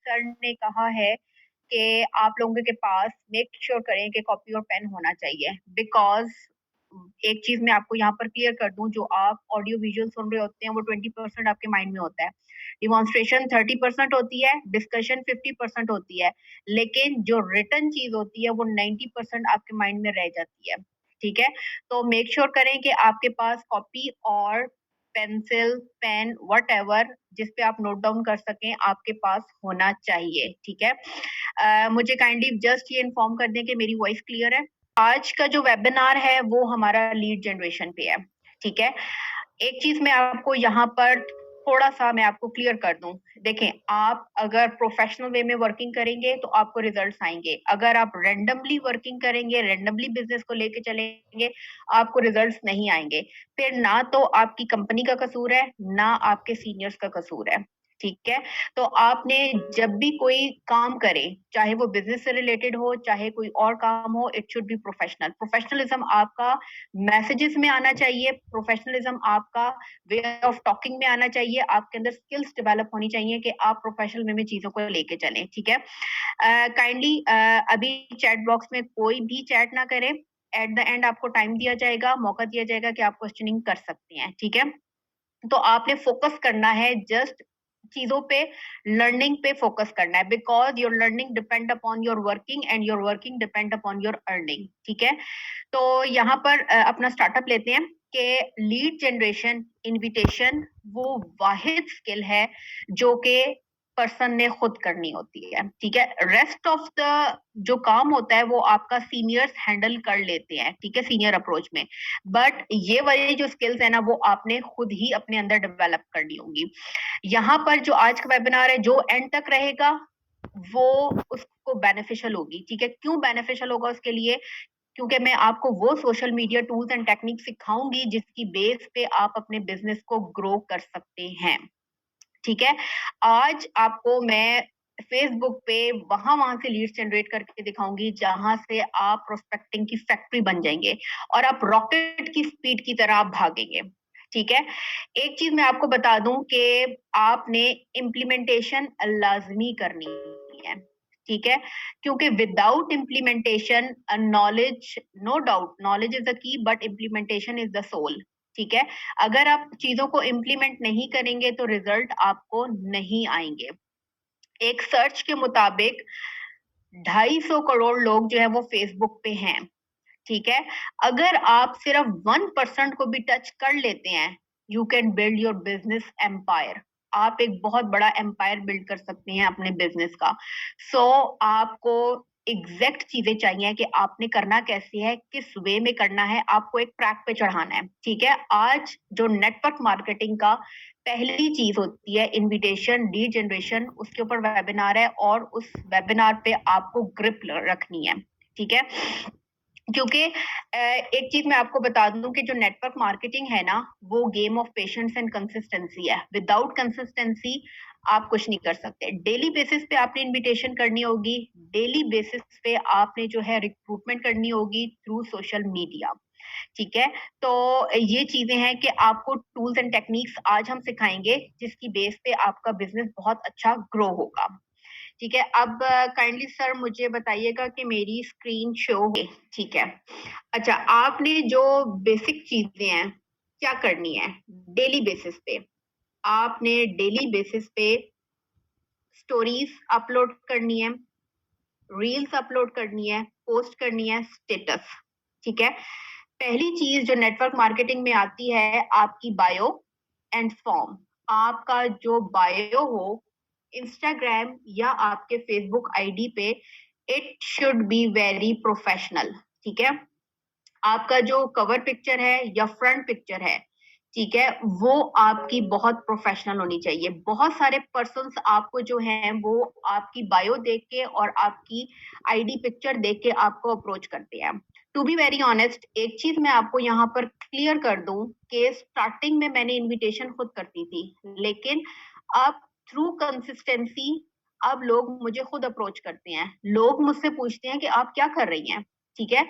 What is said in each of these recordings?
Sir ने कहा है कि आप लोगों के पास मेक श्योर करें कि कॉपी और पेन होना चाहिए, बिकॉज एक चीज मैं आपको यहाँ पर क्लियर कर दूं, जो आप ऑडियो विजुअल सुन रहे होते हैं वो 20% आपके माइंड में होता है, डिमॉन्स्ट्रेशन 30% होती है, डिस्कशन 50% होती है, लेकिन जो रिटन चीज होती है वो 90% आपके माइंड में रह जाती है। ठीक है, तो मेक श्योर करें कि आपके पास कॉपी और पेंसिल, पेन, वट एवर जिस पे आप नोट डाउन कर सकें आपके पास होना चाहिए। ठीक है, मुझे काइंडली जस्ट ये इन्फॉर्म कर दें कि मेरी वॉइस क्लियर है। आज का जो वेबिनार है वो हमारा लीड जनरेशन पे है। ठीक है, एक चीज मैं आपको यहाँ पर थोड़ा सा मैं आपको क्लियर कर दूं। देखें, आप अगर प्रोफेशनल वे में वर्किंग करेंगे तो आपको रिजल्ट्स आएंगे, अगर आप रैंडमली वर्किंग करेंगे, रैंडमली बिजनेस को लेके चलेंगे, आपको रिजल्ट्स नहीं आएंगे। फिर ना तो आपकी कंपनी का कसूर है, ना आपके सीनियर्स का कसूर है। ठीक है, तो आपने जब भी कोई काम करे, चाहे वो बिजनेस से रिलेटेड हो, चाहे कोई और काम हो, it should be professional. Professionalism आपका मैसेजेस में आना चाहिए, प्रोफेशनलिज्म आपका वे ऑफ टॉकिंग में आना चाहिए, आपके अंदर स्किल्स डेवलप होनी चाहिए कि आप प्रोफेशनल वे में चीजों को लेके चलें। ठीक है, काइंडली अभी चैट बॉक्स में कोई भी चैट ना करे, एट द एंड आपको टाइम दिया जाएगा, मौका दिया जाएगा कि आप क्वेश्चनिंग कर सकते हैं। ठीक है, तो आपने फोकस करना है जस्ट चीजों पे, लर्निंग पे फोकस करना है, because your learning depend upon your working and your working depend upon your earning. ठीक है, तो यहाँ पर अपना स्टार्टअप लेते हैं कि लीड जनरेशन इनविटेशन वो वाहिद स्किल है जो कि पर्सन ने खुद करनी होती है। ठीक है, रेस्ट ऑफ द जो काम होता है वो आपका सीनियर्स हैंडल कर लेते हैं। ठीक है, सीनियर अप्रोच में, बट ये वाली जो स्किल्स है ना वो आपने खुद ही अपने अंदर डेवलप करनी होगी। यहाँ पर जो आज का वेबिनार है, जो एंड तक रहेगा वो उसको बेनिफिशियल होगी। ठीक है, क्यों बेनिफिशियल होगा उसके लिए? क्योंकि मैं आपको वो social media tools and technique सिखाऊंगी जिसकी बेस पे आप अपने बिजनेस को ग्रो कर सकते हैं। ठीक है, आज आपको मैं फेसबुक पे वहां से लीड्स जनरेट करके दिखाऊंगी जहां से आप प्रोस्पेक्टिंग की फैक्ट्री बन जाएंगे और आप रॉकेट की स्पीड की तरह आप भागेंगे। ठीक है, एक चीज मैं आपको बता दूं कि आपने इम्प्लीमेंटेशन लाजमी करनी है। ठीक है, क्योंकि without implementation knowledge, no doubt knowledge is the key, but implementation is the soul. ठीक है, अगर आप चीजों को इम्प्लीमेंट नहीं करेंगे तो रिजल्ट आपको नहीं आएंगे। एक सर्च के मुताबिक 250 करोड़ लोग जो है वो फेसबुक पे हैं। ठीक है, अगर आप सिर्फ 1% को भी टच कर लेते हैं, you can build your business empire. आप एक बहुत बड़ा एम्पायर बिल्ड कर सकते हैं अपने बिजनेस का। आपको एग्जैक्ट चीजें चाहिए कि आपने करना कैसे है, किस वे में करना है, आपको एक ट्रैक पे चढ़ाना है। ठीक है, आज जो नेटवर्क मार्केटिंग का पहली चीज होती है इनविटेशन, लीड जनरेशन, उसके ऊपर वेबिनार है और उस वेबिनार पे आपको ग्रिप रखनी है। ठीक है, क्योंकि एक चीज मैं आपको बता दूं कि जो नेटवर्क मार्केटिंग है ना वो game of patience and consistency है। विदाउट कंसिस्टेंसी आप कुछ नहीं कर सकते। डेली बेसिस पे आपने इनविटेशन करनी होगी, डेली बेसिस पे आपने जो है रिक्रूटमेंट करनी होगी थ्रू सोशल मीडिया। ठीक है, तो ये चीजें हैं कि आपको टूल्स एंड टेक्निक्स आज हम सिखाएंगे जिसकी बेस पे आपका बिजनेस बहुत अच्छा ग्रो होगा। ठीक है, अब काइंडली सर मुझे बताइएगा कि मेरी स्क्रीन शो है। ठीक है, अच्छा, आपने जो बेसिक चीजें हैं क्या करनी है डेली बेसिस पे? आपने डेली बेसिस पे स्टोरीज अपलोड करनी है, रील्स अपलोड करनी है, पोस्ट करनी है, स्टेटस। ठीक है, पहली चीज जो नेटवर्क मार्केटिंग में आती है आपकी बायो एंड फॉर्म। आपका जो बायो हो इंस्टाग्राम या आपके फेसबुक आईडी पे, it should be very professional. ठीक है, आपका जो कवर पिक्चर है या फ्रंट पिक्चर है, ठीक है, वो आपकी बहुत प्रोफेशनल होनी चाहिए। बहुत सारे पर्सन्स आपको जो हैं वो आपकी बायो देख के और आपकी आईडी पिक्चर देख के आपको अप्रोच करते हैं। टू बी वेरी ऑनेस्ट, एक चीज मैं आपको यहाँ पर क्लियर कर दूं कि स्टार्टिंग में मैंने इनविटेशन खुद करती थी, लेकिन अब थ्रू कंसिस्टेंसी अब लोग मुझे खुद अप्रोच करते हैं। लोग मुझसे पूछते हैं कि आप क्या कर रही हैं। ठीक है,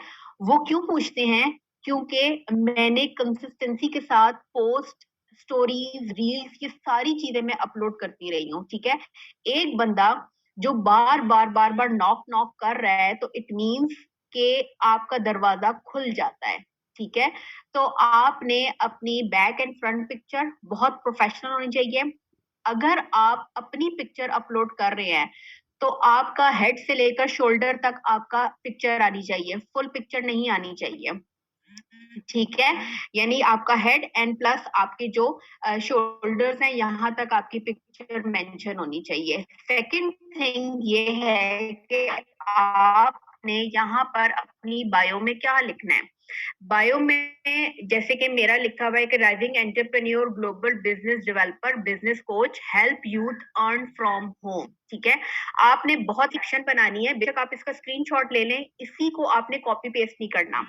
वो क्यों पूछते हैं? क्योंकि मैंने कंसिस्टेंसी के साथ पोस्ट, स्टोरीज, रील्स, ये सारी चीजें मैं अपलोड करती रही हूँ। ठीक है, एक बंदा जो बार बार बार बार नॉक नॉक कर रहा है, तो इट मीन्स कि आपका दरवाजा खुल जाता है। ठीक है, तो आपने अपनी बैक एंड फ्रंट पिक्चर बहुत प्रोफेशनल होनी चाहिए। अगर आप अपनी पिक्चर अपलोड कर रहे हैं तो आपका हेड से लेकर शोल्डर तक आपका पिक्चर आनी चाहिए, फुल पिक्चर नहीं आनी चाहिए। ठीक है, यानी आपका हेड एंड प्लस आपके जो शोल्डर्स हैं यहाँ तक आपकी पिक्चर मेंशन होनी चाहिए। सेकंड थिंग ये है कि आपने यहाँ पर अपनी बायो में क्या लिखना है। बायो में जैसे कि मेरा लिखा हुआ है कि rising entrepreneur, global business developer, business coach, help youth earn from home. ठीक है, आपने बहुत एक्शन बनानी है, बेशक आप इसका स्क्रीनशॉट ले लें, इसी को आपने कॉपी पेस्ट नहीं करना।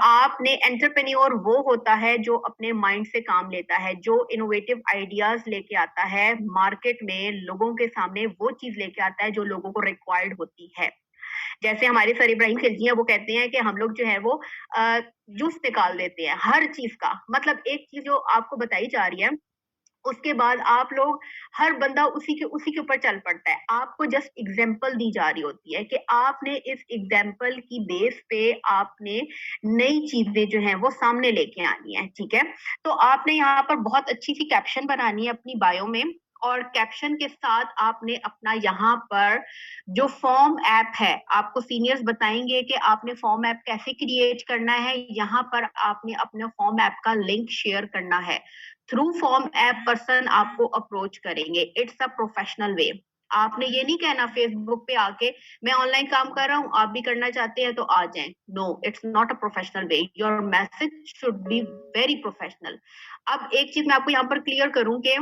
आपने एंटरप्रेन्योर वो होता है जो अपने माइंड से काम लेता है, जो इनोवेटिव आइडियाज लेके आता है मार्केट में, लोगों के सामने वो चीज लेके आता है जो लोगों को रिक्वायर्ड होती है। जैसे हमारे सर इब्राहिम खिलजी हैं, वो कहते हैं कि हम लोग जो है वो जूस निकाल देते हैं हर चीज का। मतलब एक चीज जो आपको बताई जा रही है, उसके बाद आप लोग हर बंदा उसी के ऊपर चल पड़ता है। आपको जस्ट एग्जाम्पल दी जा रही होती है कि आपने इस एग्जाम्पल की बेस पे आपने नई चीजें जो हैं वो सामने लेके आनी है। ठीक है, तो आपने यहाँ पर बहुत अच्छी सी कैप्शन बनानी है अपनी बायो में, और कैप्शन के साथ आपने अपना यहाँ पर जो फॉर्म ऐप है, आपको सीनियर्स बताएंगे कि आपने फॉर्म ऐप कैसे क्रिएट करना है। यहाँ पर आपने अपने फॉर्म ऐप का लिंक शेयर करना है। थ्रू फॉर्म ऐप पर्सन आपको अप्रोच करेंगे। इट्स अ प्रोफेशनल वे। आपने ये नहीं कहना फेसबुक पे आके मैं ऑनलाइन काम कर रहा हूँ, आप भी करना चाहते हैं तो आ जाएं। No, it's not a professional way. Your message should be very professional. अब एक चीज मैं आपको यहाँ पर क्लियर करूं कि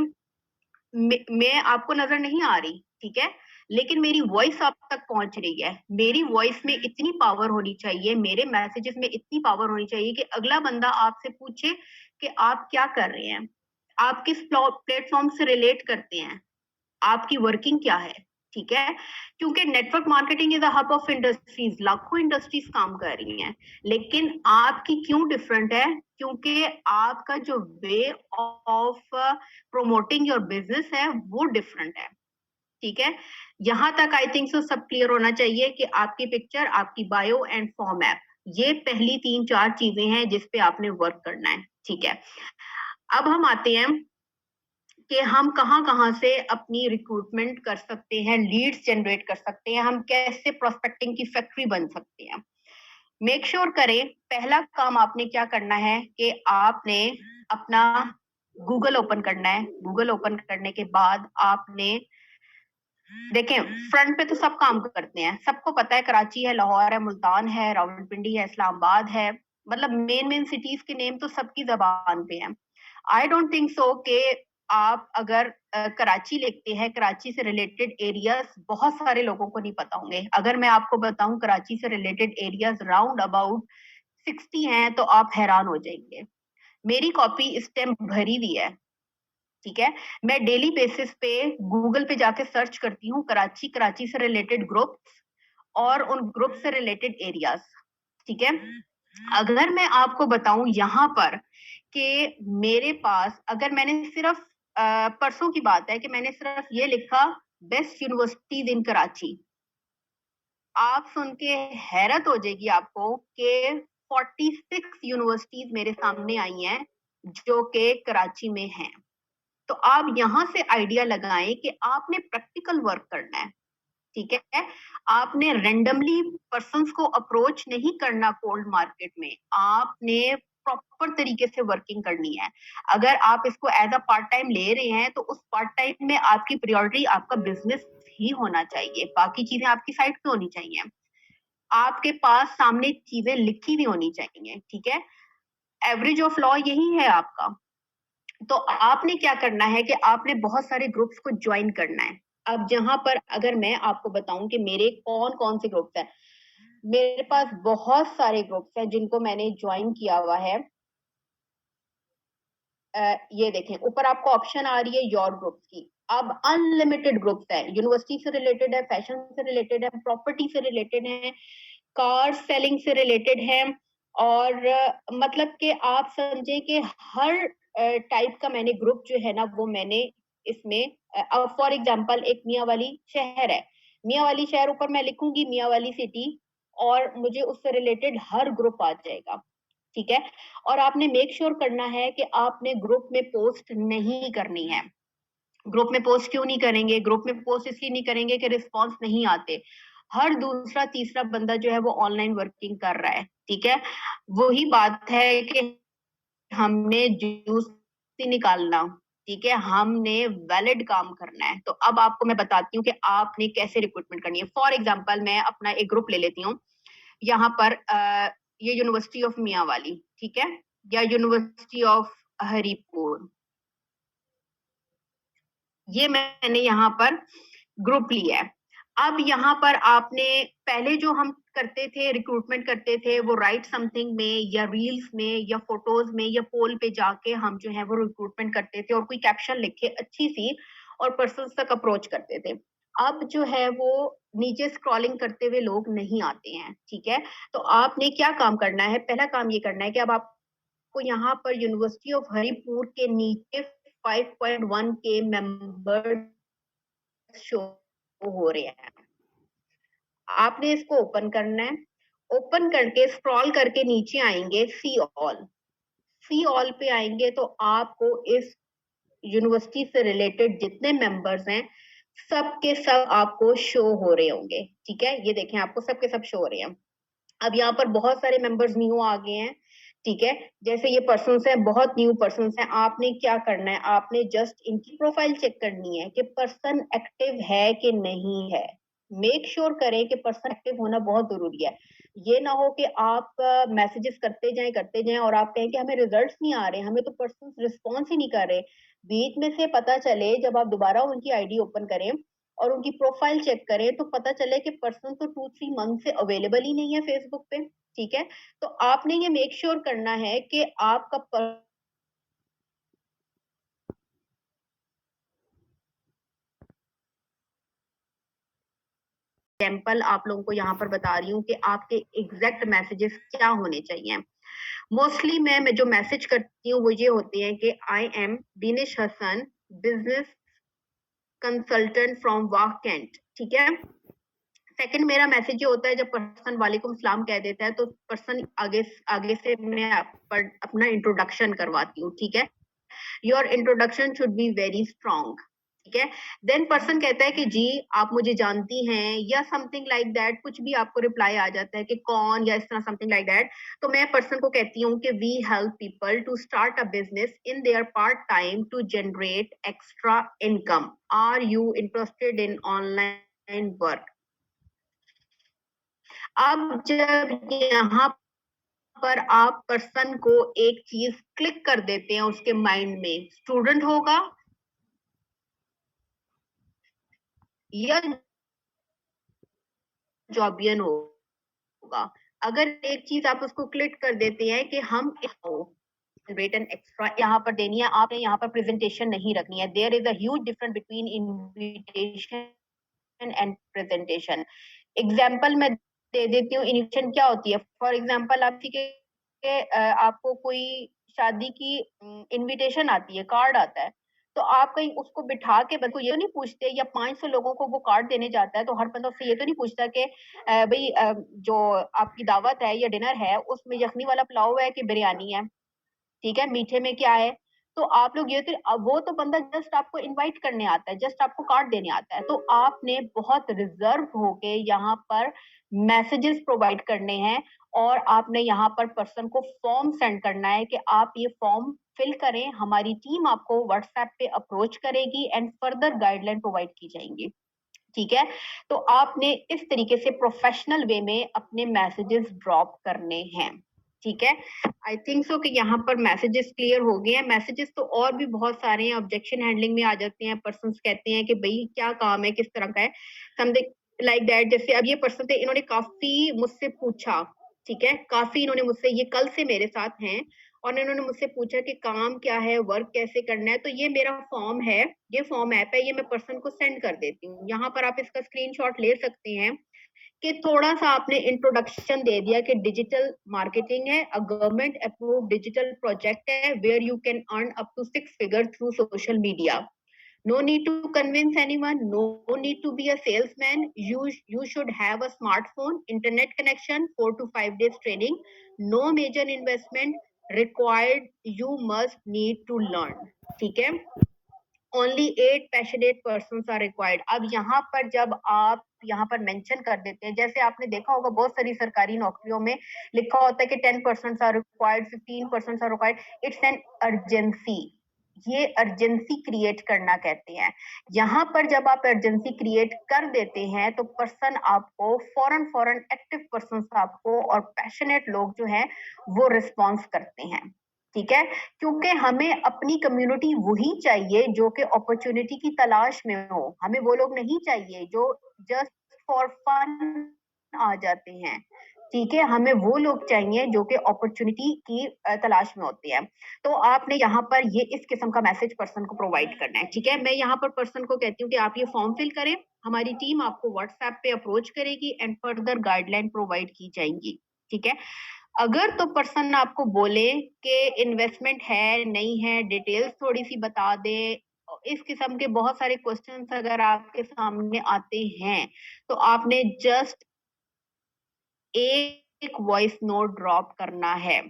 मैं आपको नजर नहीं आ रही, ठीक है, लेकिन मेरी वॉइस आप तक पहुंच रही है। मेरी वॉइस में इतनी पावर होनी चाहिए, मेरे मैसेजेस में इतनी पावर होनी चाहिए कि अगला बंदा आपसे पूछे कि आप क्या कर रहे हैं, आप किस प्लेटफॉर्म से रिलेट करते हैं, आपकी वर्किंग क्या है। ठीक है, क्योंकि network marketing is a hub of industries, लाखों इंडस्ट्रीज काम कर रही हैं, लेकिन आपकी क्यों डिफरेंट है? क्योंकि आपका जो way of promoting your business है वो डिफरेंट है। ठीक है, यहां तक आई थिंक सो सब क्लियर होना चाहिए कि आपकी पिक्चर, आपकी बायो एंड फॉर्म ऐप, ये पहली 3-4 चीजें हैं जिस पे आपने वर्क करना है। ठीक है, अब हम आते हैं कि हम कहाँ कहाँ से अपनी रिक्रूटमेंट कर सकते हैं, लीड्स जनरेट कर सकते हैं, हम कैसे प्रोस्पेक्टिंग की फैक्ट्री बन सकते हैं। मेक श्योर करें, पहला काम आपने क्या करना है कि आपने अपना गूगल ओपन करना है। गूगल ओपन करने के बाद आपने देखें, फ्रंट पे तो सब काम करते हैं, सबको पता है कराची है, लाहौर है, मुल्तान है, रावलपिंडी है, इस्लामाबाद है, मतलब मेन मेन सिटीज के नेम तो सबकी जबान पे हैं। आई डोंट थिंक सो कि आप अगर कराची लिखते हैं, कराची से रिलेटेड एरियाज बहुत सारे लोगों को नहीं पता होंगे। अगर मैं आपको बताऊं कराची से रिलेटेड एरियाज राउंड अबाउट 60 हैं तो आप हैरान हो जाएंगे। मेरी कॉपी इस टाइम भरी हुई है। ठीक है, मैं डेली बेसिस पे गूगल पे जाके सर्च करती हूँ कराची, कराची से रिलेटेड ग्रुप्स और उन ग्रुप से रिलेटेड एरियाज। ठीक है, अगर मैं आपको बताऊं यहाँ पर कि मेरे पास, अगर मैंने सिर्फ परसों की बात है कि मैंने सिर्फ ये लिखा बेस्ट यूनिवर्सिटीज इन कराची, आप सुन के हैरत हो जाएगी आपको कि 46 यूनिवर्सिटीज मेरे सामने आई हैं जो कि कराची में हैं। तो आप यहाँ से आइडिया लगाएं कि आपने प्रैक्टिकल वर्क करना है। ठीक है, आपने रेंडमली पर्संस को अप्रोच नहीं करना कोल्ड मार्केट में, आपने प्रॉपर तरीके से वर्किंग करनी है। अगर आप इसको एज अ पार्ट टाइम ले रहे हैं तो उस पार्ट टाइम में आपकी प्रायोरिटी आपका बिजनेस ही होना चाहिए, बाकी चीजें आपकी साइड पे होनी चाहिए, आपके पास सामने चीजें लिखी भी होनी चाहिए। ठीक है, एवरेज ऑफ लॉ यही है आपका। तो आपने क्या करना है कि आपने बहुत सारे ग्रुप्स को ज्वाइन करना है। अब जहां पर अगर मैं आपको बताऊं कि मेरे कौन कौन से ग्रुप्स हैं, मेरे पास बहुत सारे ग्रुप्स हैं जिनको मैंने ज्वाइन किया हुआ है। ये देखें, ऊपर आपको ऑप्शन आ रही है योर ग्रुप्स की। अब अनलिमिटेड ग्रुप्स है, यूनिवर्सिटी से रिलेटेड है, फैशन से रिलेटेड है, प्रॉपर्टी से रिलेटेड है, कार सेलिंग से रिलेटेड है, और मतलब कि आप समझे कि हर टाइप का मैंने ग्रुप जो है ना वो मैंने इसमें, फॉर एग्जांपल एक मियाँ वाली शहर है, मियाँ वाली शहर ऊपर मैं लिखूंगी मियाँ वाली सिटी और मुझे उससे रिलेटेड हर ग्रुप आ जाएगा, ठीक है। और आपने मेक श्योर करना है कि आपने ग्रुप में पोस्ट नहीं करनी है। ग्रुप में पोस्ट क्यों नहीं करेंगे? ग्रुप में पोस्ट इसलिए नहीं करेंगे कि रिस्पॉन्स नहीं आते। हर दूसरा तीसरा बंदा जो है वो ऑनलाइन वर्किंग कर रहा है, ठीक है। वही बात है कि हमने जूस नहीं निकालना, ठीक है, हमने वैलिड काम करना है। तो अब आपको मैं बताती हूँ कि आपने कैसे रिक्रूटमेंट करनी है। फॉर एग्जाम्पल मैं अपना एक ग्रुप ले लेती हूँ, यहाँ पर ये यूनिवर्सिटी ऑफ मियाँ वाली, ठीक है, या यूनिवर्सिटी ऑफ हरिपुर, ये मैंने यहाँ पर ग्रुप लिया है। अब यहाँ पर आपने पहले जो हम करते थे, रिक्रूटमेंट करते थे, वो राइट समथिंग में या रील्स में या फोटोज में या पोल पे जाके हम जो है वो रिक्रूटमेंट करते थे और कोई कैप्शन लिखे अच्छी सी और पर्सन तक अप्रोच करते थे। अब जो है वो नीचे स्क्रॉलिंग करते हुए लोग नहीं आते हैं, ठीक है। तो आपने क्या काम करना है? पहला काम ये करना है कि अब आपको यहाँ पर यूनिवर्सिटी ऑफ हरिपुर के नीचे 5.1 के मेंबर शो हो रहे हैं। आपने इसको ओपन करना है। ओपन करके स्क्रॉल करके नीचे आएंगे, सी ऑल। सी ऑल पे आएंगे तो आपको इस यूनिवर्सिटी से रिलेटेड जितने मेंबर्स हैं सब के सब आपको शो हो रहे होंगे, ठीक है। ये देखें, आपको सब के सब शो हो रहे हैं। अब यहाँ पर बहुत सारे मेंबर्स न्यू आ गए हैं, ठीक है। जैसे ये पर्सन्स हैं, बहुत न्यू पर्सन्स हैं। आपने क्या करना है? आपने जस्ट इनकी प्रोफाइल चेक करनी है कि पर्सन एक्टिव है कि नहीं है। मेक श्योर करें कि पर्सन एक्टिव होना बहुत जरूरी है। ये ना हो कि आप मैसेजेस करते जाएं और आप कहें कि हमें रिजल्ट्स नहीं आ रहे, हमें तो पर्सन रिस्पॉन्स ही नहीं कर रहे। बीच में से पता चले जब आप दोबारा उनकी आईडी ओपन करें और उनकी प्रोफाइल चेक करें तो पता चले कि पर्सन तो 2-3 मंथ से अवेलेबल ही नहीं है फेसबुक पे, ठीक है। तो आपने ये मेक श्योर करना है कि आपका एग्जाम्पल आप लोगों को यहाँ पर बता रही हूँ कि आपके एग्जैक्ट मैसेजेस क्या होने चाहिए। मोस्टली मैं जो मैसेज करती हूँ वो ये होते हैं कि I am Dinesh Hasan, business consultant from Wah cantt, ठीक है। सेकंड मेरा मैसेज ये होता है, जब पर्सन वालेकुम सलाम कह देता है तो पर्सन आगे आगे से मैं अपना इंट्रोडक्शन करवाती हूँ, ठीक है। Your introduction should be very strong, ठीक है। देन पर्सन कहता है कि जी आप मुझे जानती हैं या समथिंग लाइक दैट, कुछ भी आपको रिप्लाई आ जाता है कि कौन या इस तरह समथिंग लाइक दैट। तो मैं पर्सन को कहती हूँ कि we help people to start a business in their part time to generate extra income, are you interested in online work. अब जब यहाँ पर आप पर्सन को एक चीज क्लिक कर देते हैं उसके माइंड में, स्टूडेंट होगा या जॉबियन होगा, अगर एक चीज आप उसको क्लिक कर देते हैं कि हम जनरेट एन एक्स्ट्रा यहाँ पर देनी है, आपने यहाँ पर प्रेजेंटेशन नहीं रखनी है। There is a huge difference between invitation and presentation. Example मैं दे देती हूँ, इन्विटेशन क्या होती है। फॉर एग्जाम्पल आप आपको कोई शादी की इनविटेशन आती है, कार्ड आता है, तो आप कहीं उसको बिठा के बंदे को ये तो नहीं पूछते, या 500 लोगों को वो कार्ड देने जाता है तो हर बंदा उससे ये तो नहीं पूछता कि भाई जो आपकी दावत है या डिनर है उसमें यखनी वाला पुलाव है कि बिरयानी है, ठीक है, मीठे में क्या है। तो आप लोग ये तो वो तो बंदा जस्ट आपको इनवाइट करने आता है, जस्ट आपको कार्ड देने आता है। तो आपने बहुत रिजर्व होके यहाँ पर मैसेजेस प्रोवाइड करने हैं और आपने यहाँ पर पर्सन को फॉर्म सेंड करना है कि आप ये फॉर्म फिल करें, हमारी टीम आपको व्हाट्सएप पे अप्रोच करेगी एंड फर्दर गाइडलाइन प्रोवाइड की जाएंगी, ठीक है। तो आपने इस तरीके से प्रोफेशनल वे में अपने मैसेजेस ड्रॉप करने हैं, ठीक है। आई थिंक सो कि यहाँ पर मैसेजेस क्लियर हो गए हैं। मैसेजेस तो और भी बहुत सारे हैं, ऑब्जेक्शन हैंडलिंग में आ जाते हैं। पर्सन कहते हैं कि भाई क्या काम है, किस तरह का है, समथिंग लाइक दैट। जैसे अब ये पर्सन थे, इन्होंने काफी मुझसे पूछा, ठीक है, काफी इन्होंने मुझसे, ये कल से मेरे साथ हैं और इन्होंने मुझसे पूछा कि काम क्या है, वर्क कैसे करना है। तो ये मेरा फॉर्म है, ये फॉर्म ऐप है, ये मैं पर्सन को सेंड कर देती हूँ। यहाँ पर आप इसका स्क्रीनशॉट ले सकते हैं कि थोड़ा सा आपने इंट्रोडक्शन दे दिया कि डिजिटल मार्केटिंग है, a government approved digital project है where you can earn up to 6 figure through social media. No need to convince anyone, no need to be a salesman. You should have a smartphone, internet connection, 4 to 5 days training, no major investment required, you must need to learn. ठीक है, only 8 passionate persons are required. अब यहाँ पर जब आप यहाँ पर mention कर देते हैं, जैसे आपने देखा होगा बहुत सारी सरकारी नौकरियों में लिखा होता है कि 10% are required, 15% are required, it's an urgency, ये अर्जेंसी क्रिएट करना कहते हैं। यहाँ पर जब आप अर्जेंसी क्रिएट कर देते हैं तो पर्सन आपको फौरन एक्टिव पर्सन आपको और पैशनेट लोग जो हैं वो रिस्पॉन्स करते हैं। ठीक है, क्योंकि हमें अपनी कम्युनिटी वही चाहिए जो कि अपॉर्चुनिटी की तलाश में हो, हमें वो लोग नहीं चाहिए जो जस्ट फॉर फन आ जाते हैं। ठीक है, हमें वो लोग चाहिए जो कि अपॉर्चुनिटी की तलाश में होते हैं। तो आपने यहाँ पर ये इस किस्म का मैसेज पर्सन को प्रोवाइड करना है। ठीक है, मैं यहाँ पर पर्सन को कहती हूँ कि आप ये फॉर्म फिल करें, हमारी टीम आपको व्हाट्सएप पे अप्रोच करेगी एंड फर्दर गाइडलाइन प्रोवाइड की जाएंगी। ठीक है, अगर तो पर्सन आपको बोले कि इन्वेस्टमेंट है नहीं है, डिटेल्स थोड़ी सी बता दे, इस किस्म के बहुत सारे क्वेश्चंस अगर आपके सामने आते हैं तो आपने जस्ट एक वॉइस नोट ड्रॉप करना है।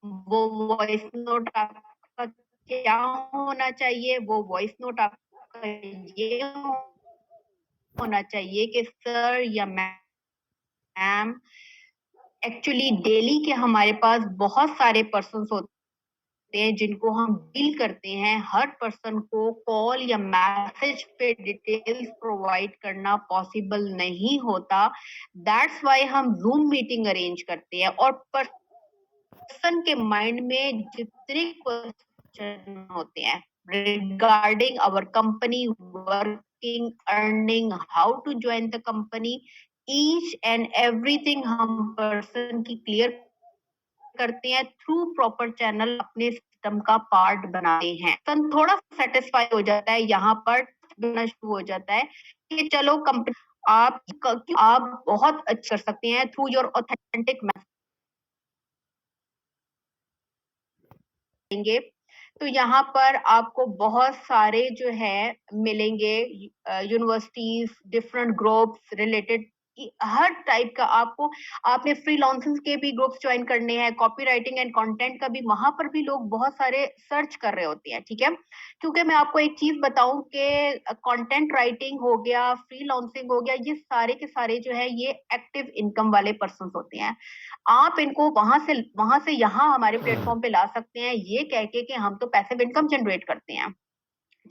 वो वॉइस नोट आपका क्या होना चाहिए? वो वॉइस नोट आपका ये होना चाहिए कि सर या मैम, एक्चुअली डेली के हमारे पास बहुत सारे पर्सन होते हैं जिनको हम डील करते हैं, हर पर्सन को कॉल या मैसेज पे डिटेल्स प्रोवाइड करना पॉसिबल नहीं होता। दैट्स वाई हम जूम मीटिंग अरेंज करते हैं और पर्सन के माइंड में जितने क्वेश्चन होते हैं regarding our company, working, earning, how to join the company, each and everything हम पर्सन की क्लियर करते हैं थ्रू प्रॉपर चैनल, अपने सिस्टम का पार्ट बनाते हैं। तो थोड़ा सेटिस्फाई हो जाता है, यहाँ पर बनना शुरू हो जाता है कि चलो कंपनी आप बहुत अच्छा कर सकते हैं थ्रू योर ऑथेंटिक मैसेज। तो यहाँ पर आपको बहुत सारे जो है मिलेंगे, यूनिवर्सिटीज, डिफरेंट ग्रुप्स रिलेटेड, हर टाइप का आपको, आपने फ्रीलांसिंग के भी ग्रुप्स ज्वाइन करने हैं, कॉपीराइटिंग एंड कंटेंट का भी, वहां पर भी लोग बहुत सारे सर्च कर रहे होते हैं। ठीक है, क्योंकि मैं आपको एक चीज बताऊं कि कंटेंट राइटिंग हो गया, फ्रीलांसिंग हो गया, ये सारे के सारे जो है ये एक्टिव इनकम वाले पर्सन होते हैं। आप इनको वहां से यहाँ हमारे प्लेटफॉर्म पे ला सकते हैं ये कह के कि हम तो पैसिव इनकम जनरेट करते हैं।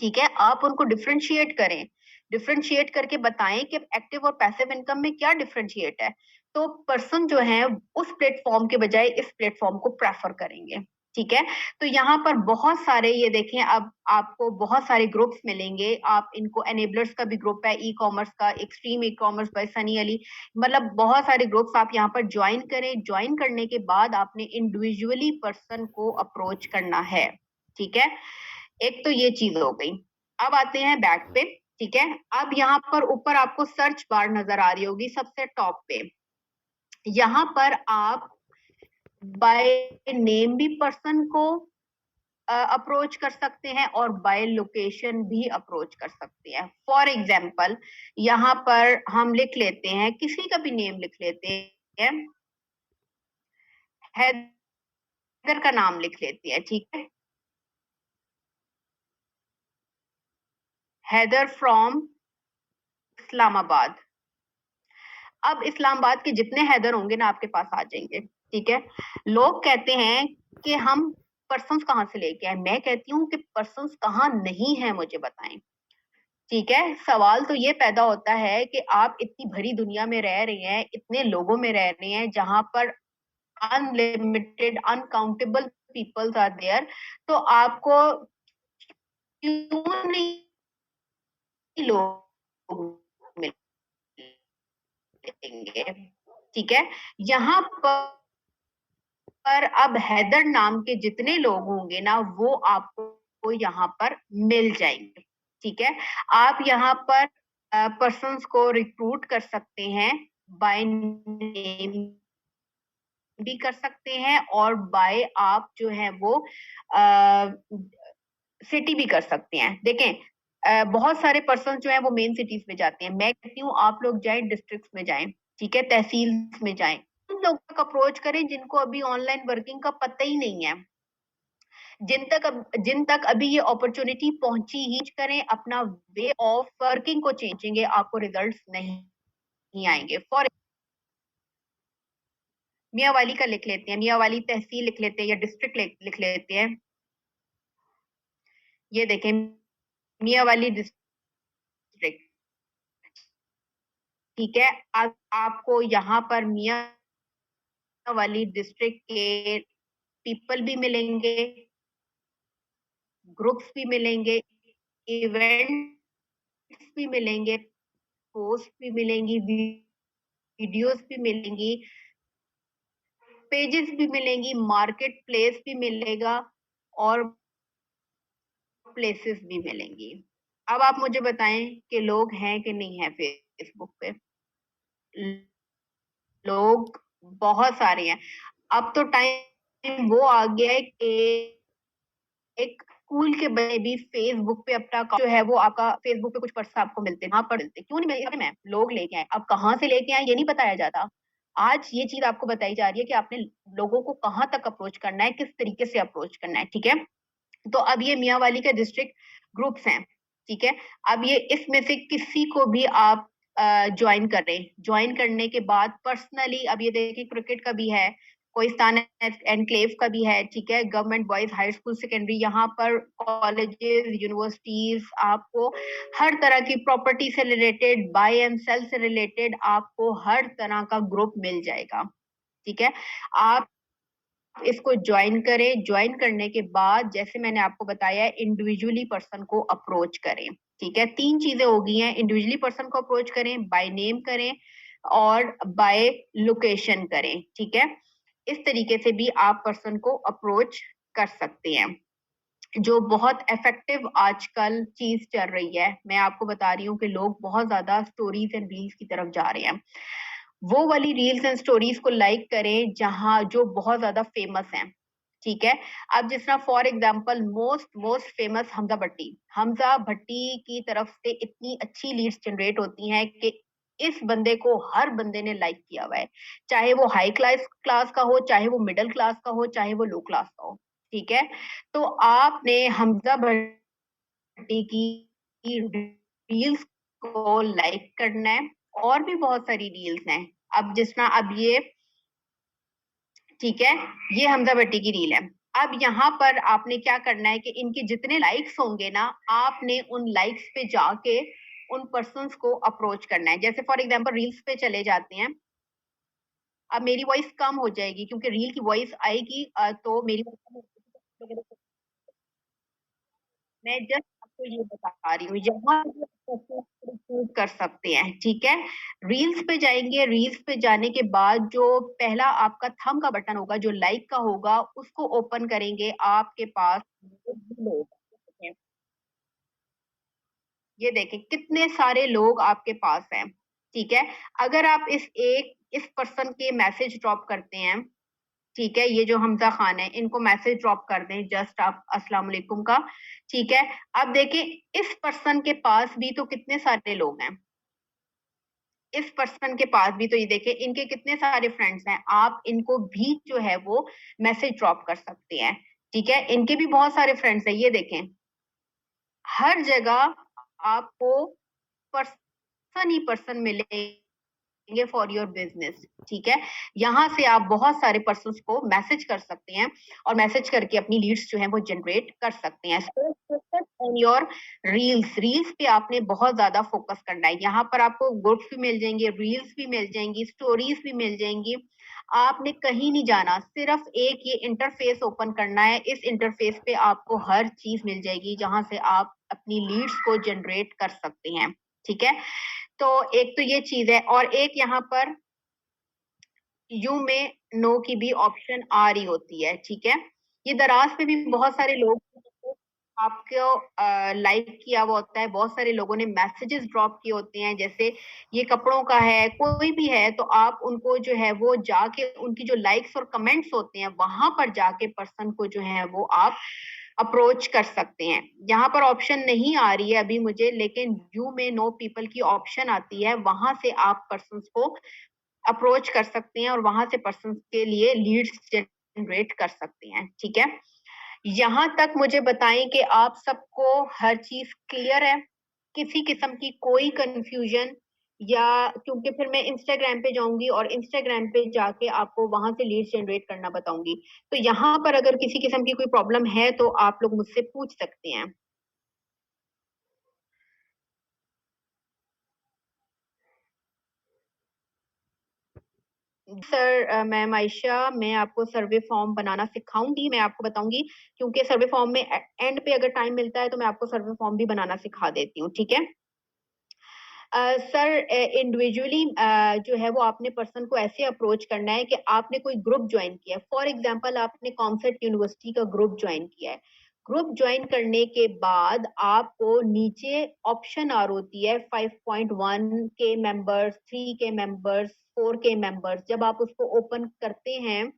ठीक है, आप उनको डिफरेंशिएट करें, डिफरेंशिएट करके बताएं कि एक्टिव और पैसिव इनकम में क्या डिफरेंशिएट है, तो पर्सन जो है उस प्लेटफॉर्म के बजाय इस प्लेटफॉर्म को प्रेफर करेंगे। ठीक है, तो यहाँ पर बहुत सारे ये देखें, अब आपको बहुत सारे ग्रुप्स मिलेंगे, आप इनको एनेबलर्स का भी ग्रुप है, ई कॉमर्स का, extreme e commerce by Sunny Ali, मतलब बहुत सारे ग्रुप्स आप यहाँ पर ज्वाइन करें। ज्वाइन करने के बाद आपने इंडिविजुअली पर्सन को अप्रोच करना है। ठीक है, एक तो ये चीज हो गई। अब आते हैं बैक पे। ठीक है, अब यहाँ पर ऊपर आपको सर्च बार नजर आ रही होगी सबसे टॉप पे, यहाँ पर आप बाय नेम भी पर्सन को अप्रोच कर सकते हैं और बाय लोकेशन भी अप्रोच कर सकते हैं। फॉर एग्जाम्पल यहाँ पर हम लिख लेते हैं, किसी का भी नेम लिख लेते हैं, हैदर का नाम लिख लेते हैं। ठीक है, हैदर फ्रॉम इस्लामाबाद। अब इस्लामाबाद के जितने हैदर होंगे ना आपके पास आ जाएंगे। ठीक है, लोग कहते हैं कि हम पर्सन्स कहाँ से लेके आए, मैं कहती हूँ कि पर्सन्स कहाँ नहीं है मुझे बताएं। ठीक है, सवाल तो ये पैदा होता है कि आप इतनी भरी दुनिया में रह रहे हैं, इतने लोगों में रह रहे हैं जहां पर unlimited uncountable peoples are there, तो आपको क्यों नहीं लोग मिलेंगे। ठीक है, यहाँ पर अब हैदर नाम के जितने लोग होंगे ना वो आपको यहाँ पर मिल जाएंगे। ठीक है, आप यहाँ पर पर्सन्स को रिक्रूट कर सकते हैं, बाय नेम भी कर सकते हैं और बाय आप जो है वो सिटी भी कर सकते हैं। देखें बहुत सारे पर्सन जो है वो मेन सिटीज में जाते हैं। मैं कहती हूँ आप लोग जाएं डिस्ट्रिक्ट में जाएं, ठीक है, तहसील में जाएं, उन लोगों तक अप्रोच करें जिनको अभी ऑनलाइन वर्किंग का पता ही नहीं है, जिन तक अभी ये अपॉर्चुनिटी पहुंची ही करें, अपना वे ऑफ वर्किंग को चेंजेंगे, आपको रिजल्ट्स नहीं आएंगे। फॉर मियावाली का लिख लेते हैं, मियावाली तहसील लिख लेते हैं या डिस्ट्रिक्ट लिख लेते हैं। ये देखें मियावाली डिस्ट्रिक्ट, ठीक है। अब आपको यहाँ पर मियावाली डिस्ट्रिक्ट के पीपल भी मिलेंगे, ग्रुप्स भी मिलेंगे, इवेंट्स भी मिलेंगे, पोस्ट भी मिलेंगी, वीडियोस भी मिलेंगी, पेजेस भी मिलेंगी, मार्केट प्लेस भी मिलेगा और प्लेसेस भी मिलेंगी। अब आप मुझे बताएं कि लोग हैं कि नहीं है फेसबुक पे। लोग बहुत सारे हैं। अब तो टाइम वो आ गया है कि एक स्कूल के बच्चे भी फेसबुक पे अपना जो है वो आपका फेसबुक पे कुछ पर्स आपको मिलते हैं, वहां पर मिलते हैं। क्यों नहीं मिलते? मैं लोग लेके आए, अब कहाँ से लेके आए ये नहीं बताया जाता। आज ये चीज आपको बताई जा रही है कि आपने लोगों को कहाँ तक अप्रोच करना है, किस तरीके से अप्रोच करना है, ठीक है। तो अब ये मियावाली का डिस्ट्रिक्ट ग्रुप्स हैं, ठीक है। अब ये इसमें से किसी को भी आप ज्वाइन कर रहे हैं, ज्वाइन करने के बाद पर्सनली, अब ये देखिए क्रिकेट का भी है, कोहिस्तान एनक्लेव का भी है, ठीक है, government boys high school secondary, यहाँ पर कॉलेजेस यूनिवर्सिटीज, आपको हर तरह की प्रॉपर्टी से रिलेटेड, बाय एंड सेल से रिलेटेड आपको हर तरह का ग्रुप मिल जाएगा, ठीक है। आप इसको ज्वाइन करें, ज्वाइन करने के बाद जैसे मैंने आपको बताया इंडिविजुअली पर्सन को अप्रोच करें, ठीक है। तीन चीजें हो गई हैं, इंडिविजुअली पर्सन को अप्रोच करें, बाय नेम करें और बाय लोकेशन करें, ठीक है। इस तरीके से भी आप पर्सन को अप्रोच कर सकते हैं। जो बहुत इफेक्टिव आजकल चीज चल रही है, मैं आपको बता रही हूँ कि लोग बहुत ज्यादा स्टोरीज एंड रील्स की तरफ जा रहे हैं। वो वाली रील्स एंड स्टोरीज को लाइक करें जहां जो बहुत ज्यादा फेमस हैं, ठीक है। अब जिस तरह for example most most famous Hamza Bhatti की तरफ से इतनी अच्छी लीड्स जनरेट होती हैं कि इस बंदे को हर बंदे ने लाइक किया हुआ है, चाहे वो हाई क्लास क्लास का हो, चाहे वो मिडिल क्लास का हो, चाहे वो लो क्लास का हो, ठीक है। तो आपने हमजा भट्टी की रील्स को लाइक करना है, और भी बहुत सारी रील्स हैं। अब जिस तरह अब ये, ठीक है, ये हमजा भट्टी की रील है। अब यहाँ पर आपने क्या करना है कि इनके जितने लाइक्स होंगे ना, आपने उन लाइक्स पे जाके उन पर्सन्स को अप्रोच करना है। जैसे फॉर एग्जांपल रील्स पे चले जाते हैं, अब मेरी वॉइस कम हो जाएगी क्योंकि रील की वॉइस आएगी तो मेरी मैं जस्ट आपको ये बता रही हूँ, यहाँ चूज कर सकते हैं, ठीक है। रील्स पे जाएंगे, रील्स पे जाने के बाद जो पहला आपका थंब का बटन होगा, जो लाइक का होगा, उसको ओपन करेंगे, आपके पास लोग, ये देखें कितने सारे लोग आपके पास हैं, ठीक है। अगर आप इस पर्सन के मैसेज ड्रॉप करते हैं, ठीक है, ये जो हमजा खान है, इनको मैसेज ड्रॉप कर दें जस्ट आप अस्सलाम वालेकुम का, ठीक है। अब देखिए इस पर्सन के पास भी तो कितने सारे लोग हैं, इस पर्सन के पास भी तो ये देखें इनके कितने सारे फ्रेंड्स हैं, आप इनको भी जो है वो मैसेज ड्रॉप कर सकते हैं, ठीक है। इनके भी बहुत सारे फ्रेंड्स हैं, ये देखें हर जगह आपको पर्सन ही पर्सन मिलेंगे फॉर योर बिजनेस, ठीक है। यहाँ से आप बहुत सारे पर्सन को मैसेज कर सकते हैं और मैसेज करके अपनी लीड्स जो है वो जनरेट कर सकते हैं। ऑन योर रील्स, रील्स पे आपने बहुत ज्यादा फोकस करना है। यहाँ पर आपको ग्रुप्स भी मिल जाएंगे, रील्स भी मिल जाएंगी, स्टोरीज भी मिल जाएंगी। आपने कहीं नहीं जाना, सिर्फ एक ये इंटरफेस ओपन करना है, इस इंटरफेस पे आपको हर चीज मिल जाएगी जहां से आप अपनी लीड्स को जनरेट कर सकते हैं, ठीक है। तो एक तो ये चीज है, और एक यहाँ पर यू में नो की भी ऑप्शन आ रही होती है, ठीक है। ये दराज पे भी बहुत सारे लोग आपको लाइक किया हुआ होता है, बहुत सारे लोगों ने मैसेजेस ड्रॉप किए होते हैं, जैसे ये कपड़ों का है, कोई भी है, तो आप उनको जो है वो जाके उनकी जो लाइक्स और कमेंट्स होते हैं वहां पर जाके पर्सन को जो है वो आप अप्रोच कर सकते हैं। यहाँ पर ऑप्शन नहीं आ रही है अभी मुझे, लेकिन यू में नो पीपल की ऑप्शन आती है, वहां से आप पर्सन को अप्रोच कर सकते हैं और वहां से पर्सन के लिए लीड्स जनरेट कर सकते हैं। ठीक है, यहाँ तक मुझे बताएं कि आप सबको हर चीज क्लियर है, किसी किस्म की कोई कंफ्यूजन, या क्योंकि फिर मैं इंस्टाग्राम पे जाऊंगी और इंस्टाग्राम पे जाके आपको वहां से लीड्स जनरेट करना बताऊंगी। तो यहाँ पर अगर किसी किस्म की कोई प्रॉब्लम है तो आप लोग मुझसे पूछ सकते हैं। सर मैम आयशा, मैं आपको सर्वे फॉर्म बनाना सिखाऊंगी, मैं आपको बताऊंगी, क्योंकि सर्वे फॉर्म में एंड पे अगर टाइम मिलता है तो मैं आपको सर्वे फॉर्म भी बनाना सिखा देती हूँ। ठीक है सर, इंडिविजुअली जो है वो आपने पर्सन को ऐसे अप्रोच करना है कि आपने कोई ग्रुप ज्वाइन किया है। फॉर एग्जांपल आपने कॉन्सेप्ट यूनिवर्सिटी का ग्रुप ज्वाइन किया है। ग्रुप ज्वाइन करने के बाद आपको नीचे ऑप्शन आ होती है 5.1 के मेंबर्स, 3 के मेंबर्स, 4 के मेंबर्स। जब आप उसको ओपन करते हैं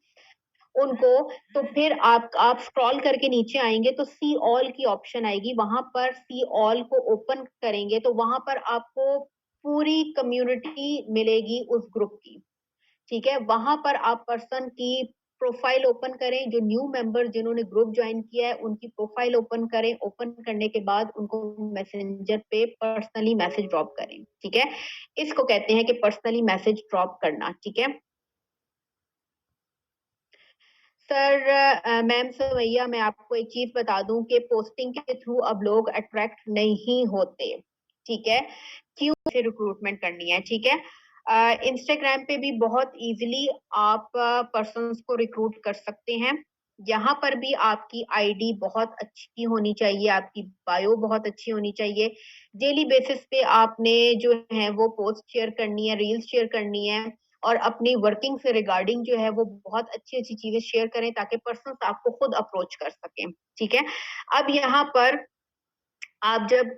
उनको, तो फिर आप स्क्रॉल करके नीचे आएंगे तो सी ऑल की ऑप्शन आएगी, वहां पर सी ऑल को ओपन करेंगे तो वहां पर आपको पूरी कम्युनिटी मिलेगी उस ग्रुप की। ठीक है, वहां पर आप पर्सन की प्रोफाइल ओपन करें, जो न्यू मेंबर जिन्होंने ग्रुप ज्वाइन किया है उनकी प्रोफाइल ओपन करें। ओपन करने के बाद उनको मैसेंजर पे पर्सनली मैसेज ड्रॉप करें। ठीक है, इसको कहते हैं कि पर्सनली मैसेज ड्रॉप करना। ठीक है सर, मैम सवैया, मैं आपको एक चीज बता दूं कि पोस्टिंग के थ्रू अब लोग अट्रैक्ट नहीं होते। ठीक है, क्यों से रिक्रूटमेंट करनी है। ठीक है, इंस्टाग्राम पे भी बहुत इजीली आप पर्सन्स को रिक्रूट कर सकते हैं। यहाँ पर भी आपकी आईडी बहुत अच्छी होनी चाहिए, आपकी बायो बहुत अच्छी होनी चाहिए। डेली बेसिस पे आपने जो है वो पोस्ट शेयर करनी है, रील्स शेयर करनी है, और अपनी वर्किंग से रिगार्डिंग जो है वो बहुत अच्छी अच्छी चीजें शेयर करें ताकि पर्सन आपको खुद अप्रोच कर सकें। ठीक है, अब यहाँ पर आप जब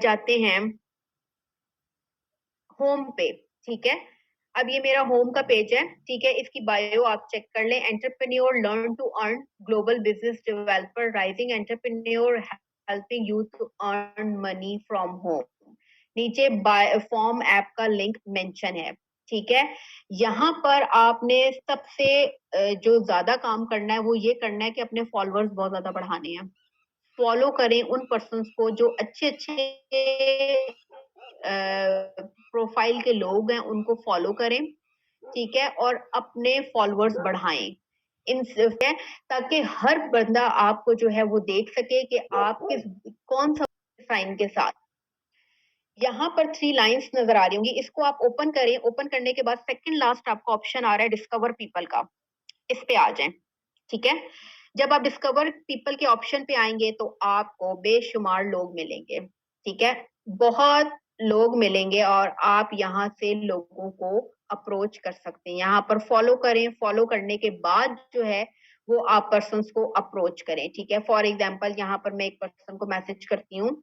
जाते हैं होम पे, ठीक है, अब ये मेरा होम का पेज है। ठीक है, इसकी बायो आप चेक कर लें, entrepreneur learn to earn, global business developer, rising entrepreneur, helping you to earn money from home. नीचे फॉर्म ऐप का लिंक मेंशन है। ठीक है, यहाँ पर आपने सबसे जो ज्यादा काम करना है वो ये करना है कि अपने फॉलोअर्स बहुत ज्यादा बढ़ाने हैं। फॉलो करें उन पर्सन्स को जो अच्छे अच्छे प्रोफाइल के लोग हैं, उनको फॉलो करें। ठीक है, और अपने फॉलोअर्स बढ़ाएं इन सिर्फ है, ताकि हर बंदा आपको जो है वो देख सके कि आप किस कौन सा साइन के साथ। यहाँ पर 3 लाइंस नजर आ रही होंगी, इसको आप ओपन करें। ओपन करने के बाद सेकंड लास्ट आपका ऑप्शन आ रहा है डिस्कवर पीपल का, इस पे आ जाएं। ठीक है, जब आप डिस्कवर पीपल के ऑप्शन पे आएंगे तो आपको बेशुमार लोग मिलेंगे। ठीक है, बहुत लोग मिलेंगे और आप यहाँ से लोगों को अप्रोच कर सकते हैं। यहाँ पर फॉलो करें, फॉलो करने के बाद जो है वो आप पर्सन को अप्रोच करें। ठीक है, फॉर एग्जाम्पल यहाँ पर मैं एक पर्सन को मैसेज करती हूँ,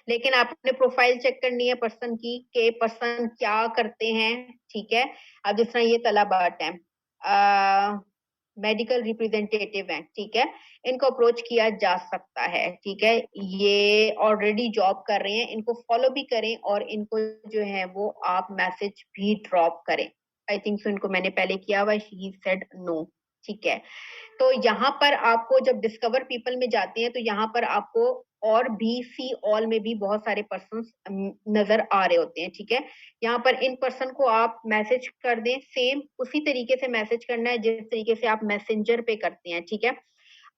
लेकिन आपने प्रोफाइल चेक करनी है पर्सन की कि पर्सन क्या करते हैं। ठीक है, अब जिस तरह ये तला भट्ट है, मेडिकल रिप्रेजेंटेटिव हैं। ठीक है, इनको अप्रोच किया जा सकता है। ठीक है, ये ऑलरेडी जॉब कर रहे हैं, इनको फॉलो भी करें और इनको जो है वो आप मैसेज भी ड्रॉप करें। आई थिंक सो इनको मैंने पहले किया हुआ, शी सेड नो। ठीक है, तो यहाँ पर आपको जब डिस्कवर पीपल में जाते हैं तो यहाँ पर आपको और भी सी ऑल में भी बहुत सारे पर्सन नजर आ रहे होते हैं। ठीक है, यहाँ पर इन पर्सन को आप मैसेज कर दें, सेम उसी तरीके से मैसेज करना है जिस तरीके से आप मैसेंजर पे करते हैं। ठीक है,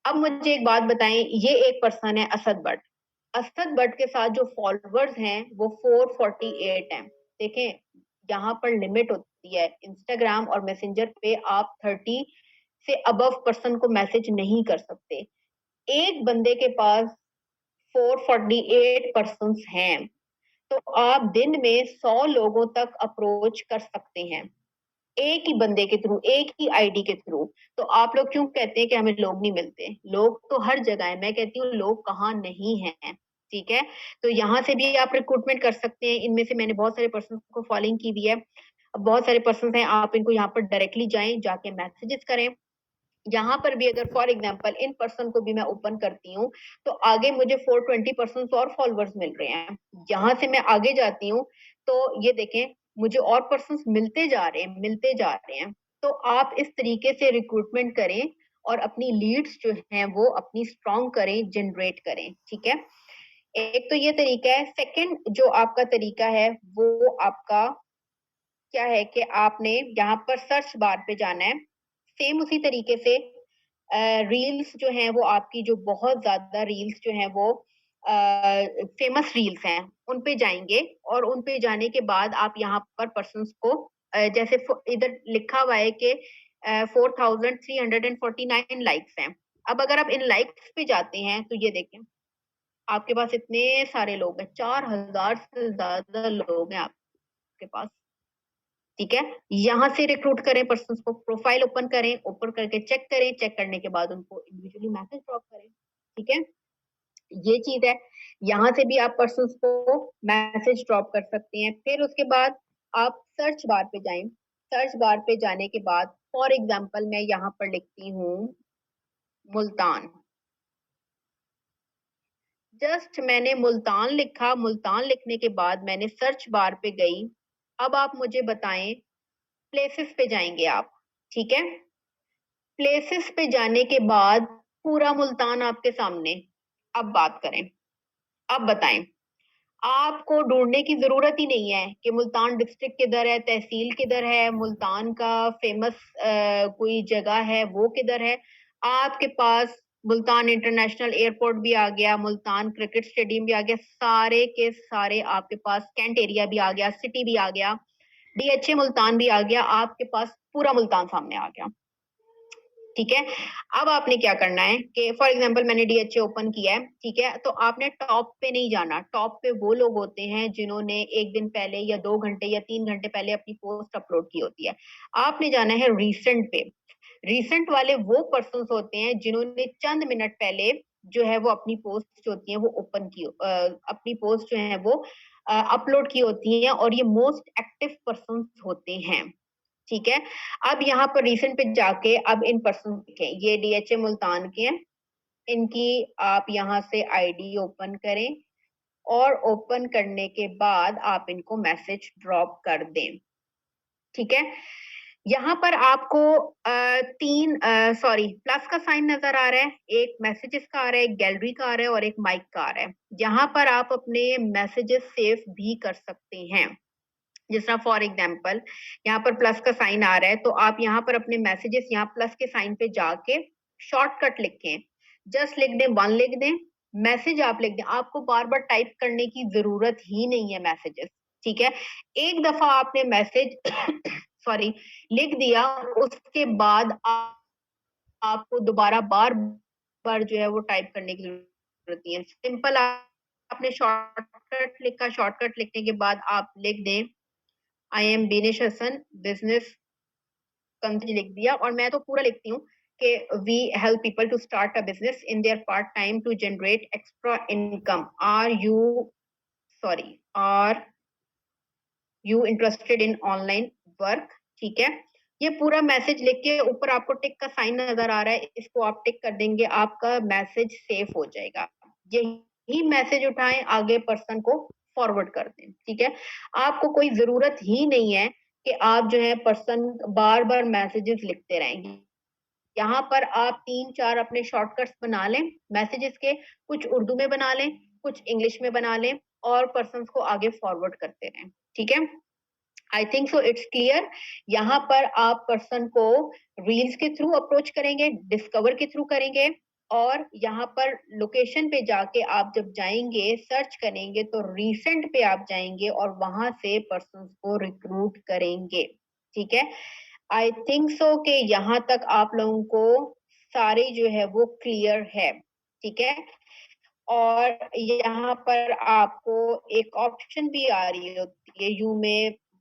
अब मुझे एक बात बताएं, ये एक पर्सन है असद बट। असद बट के साथ जो फॉलोअर्स हैं वो 448 हैं। देखें, यहाँ पर लिमिट होती है, इंस्टाग्राम और मैसेंजर पे आप 30 से अबव पर्सन को मैसेज नहीं कर सकते। एक बंदे के पास 448 पर्सन हैं, तो आप दिन में 100 लोगों तक अप्रोच कर सकते हैं एक ही बंदे के थ्रू, एक ही आईडी के थ्रू। तो आप लोग क्यों कहते हैं कि हमें लोग नहीं मिलते? लोग तो हर जगह है, मैं कहती हूँ लोग कहाँ नहीं है। ठीक है, तो यहाँ से भी आप रिक्रूटमेंट कर सकते हैं। इनमें से मैंने बहुत सारे पर्सन को फॉलोइंग की भी है, अब बहुत सारे पर्सन हैं, आप इनको यहाँ पर डायरेक्टली जाएं, जाके मैसेजेस करें। यहाँ पर भी अगर फॉर एग्जांपल इन पर्सन को भी मैं ओपन करती हूँ तो आगे मुझे 420 और फॉलोअर्स मिल रहे हैं। यहाँ से मैं आगे जाती हूँ तो ये देखें मुझे और पर्सन मिलते जा रहे हैं, मिलते जा रहे हैं। तो आप इस तरीके से रिक्रूटमेंट करें और अपनी लीड्स जो हैं वो अपनी स्ट्रॉन्ग करें, जनरेट करें। ठीक है, एक तो ये तरीका है। सेकंड जो आपका तरीका है वो आपका क्या है कि आपने यहाँ पर सर्च बार पे जाना है। सेम उसी तरीके से रील्स जो हैं वो आपकी जो बहुत ज्यादा रील्स जो हैं वो फेमस रील्स हैं उन पे जाएंगे और उन पे जाने के बाद आप यहाँ पर पर्सन्स को जैसे इधर लिखा हुआ है कि 4349 लाइक्स हैं। अब अगर आप इन लाइक्स पे जाते हैं तो ये देखें आपके पास इतने सारे लोग हैं, 4000 से ज्यादा लोग हैं आपके पास। ठीक है, यहाँ से रिक्रूट करें पर्सन्स को, प्रोफाइल ओपन करें, ओपन करके चेक करें, चेक करने के बाद उनको इंडिविजुअली मैसेज ड्रॉप करें। ठीक है, ये चीज है। यहाँ से भी आप पर्सन्स को मैसेज ड्रॉप कर सकते हैं। फिर उसके बाद आप सर्च बार पे जाएं। सर्च बार पे जाने के बाद फॉर एग्जाम्पल मैं यहाँ पर लिखती हूँ मुल्तान। जस्ट मैंने मुल्तान लिखा, मुल्तान लिखने के बाद मैंने सर्च बार पे गई। अब आप मुझे बताएं, प्लेसेस पे जाएंगे आप। ठीक है, प्लेसेस पे जाने के बाद पूरा मुल्तान आपके सामने। अब बात करें, अब बताएं, आपको ढूंढने की जरूरत ही नहीं है कि मुल्तान डिस्ट्रिक्ट किधर है, तहसील किधर है, मुल्तान का फेमस कोई जगह है वो किधर है। आपके पास मुल्तान इंटरनेशनल एयरपोर्ट भी आ गया, मुल्तान क्रिकेट स्टेडियम भी आ गया, सारे के सारे आपके पास, कैंट एरिया भी आ गया, सिटी भी आ गया, डीएचए मुल्तान भी आ गया, आपके पास पूरा मुल्तान सामने आ गया। ठीक है, अब आपने क्या करना है कि फॉर एग्जांपल मैंने डीएचए ओपन किया है। ठीक है, तो आपने टॉप पे नहीं जाना। टॉप पे वो लोग होते हैं जिन्होंने एक दिन पहले या 2 घंटे या 3 घंटे पहले अपनी पोस्ट अपलोड की होती है। आपने जाना है रीसेंट पे। रीसेंट वाले वो पर्सन होते हैं जिन्होंने चंद मिनट पहले जो है वो अपनी पोस्ट जो होती है वो ओपन की अपनी पोस्ट जो है वो अपलोड की होती है और ये मोस्ट एक्टिव पर्सन होते हैं। ठीक है, अब यहाँ पर रिसेंट पे जाके अब इन पर्सन के ये डीएचए मुल्तान के हैं, इनकी आप यहाँ से आईडी ओपन करें और ओपन करने के बाद आप इनको मैसेज ड्रॉप कर दें। ठीक है, यहाँ पर आपको तीन प्लस का साइन नजर आ रहा है, एक मैसेजेस का आ रहा है, एक गैलरी का आ रहा है और एक माइक का आ रहा है। यहाँ पर आप अपने मैसेजेस सेव भी कर सकते हैं। जिस तरह फॉर एग्जाम्पल यहाँ पर प्लस का साइन आ रहा है तो आप यहाँ पर अपने मैसेजेस यहाँ प्लस के साइन पे जाके शॉर्टकट लिखें। जस्ट लिख दें, वन लिख दें, मैसेज आप लिख दें, आपको बार बार टाइप करने की जरूरत ही नहीं है मैसेजेस। ठीक है, एक दफा आपने मैसेज सॉरी लिख दिया, उसके बाद आपको दोबारा बार बार जो है वो टाइप करने की जरूरत नहीं है। सिंपल आपने शॉर्टकट लिखा, शॉर्टकट लिखने के बाद आप लिख दें I am Beenish Hasan business company, लिख दिया। और मैं तो पूरा लिखती हूँ कि we help people to start a business in their part time to generate extra income, are you interested in online work. ठीक है, ये पूरा मैसेज लिख के ऊपर आपको टिक का साइन नजर आ रहा है, इसको आप टिक कर देंगे, आपका मैसेज सेफ हो जाएगा। यही मैसेज उठाएं, आगे पर्सन को फॉरवर्ड कर दें। ठीक है, आपको कोई जरूरत ही नहीं है कि आप जो है पर्सन बार बार मैसेजेस लिखते रहेंगे। यहाँ पर आप 3-4 अपने शॉर्टकट्स बना लें मैसेजेस के, कुछ उर्दू में बना लें, कुछ इंग्लिश में बना लें और पर्सन को आगे फॉरवर्ड करते रहें। ठीक है, I think so it's clear. यहाँ पर आप पर्सन को रील्स के थ्रू अप्रोच करेंगे, डिस्कवर के थ्रू करेंगे और यहाँ पर लोकेशन पे जाके आप जब जाएंगे सर्च करेंगे तो रिसेंट पे आप जाएंगे और वहां से पर्सन को रिक्रूट करेंगे। ठीक है, आई थिंक सो कि यहाँ तक आप लोगों को सारे जो है वो क्लियर है। ठीक है, और यहाँ पर आपको एक ऑप्शन भी आ रही होती है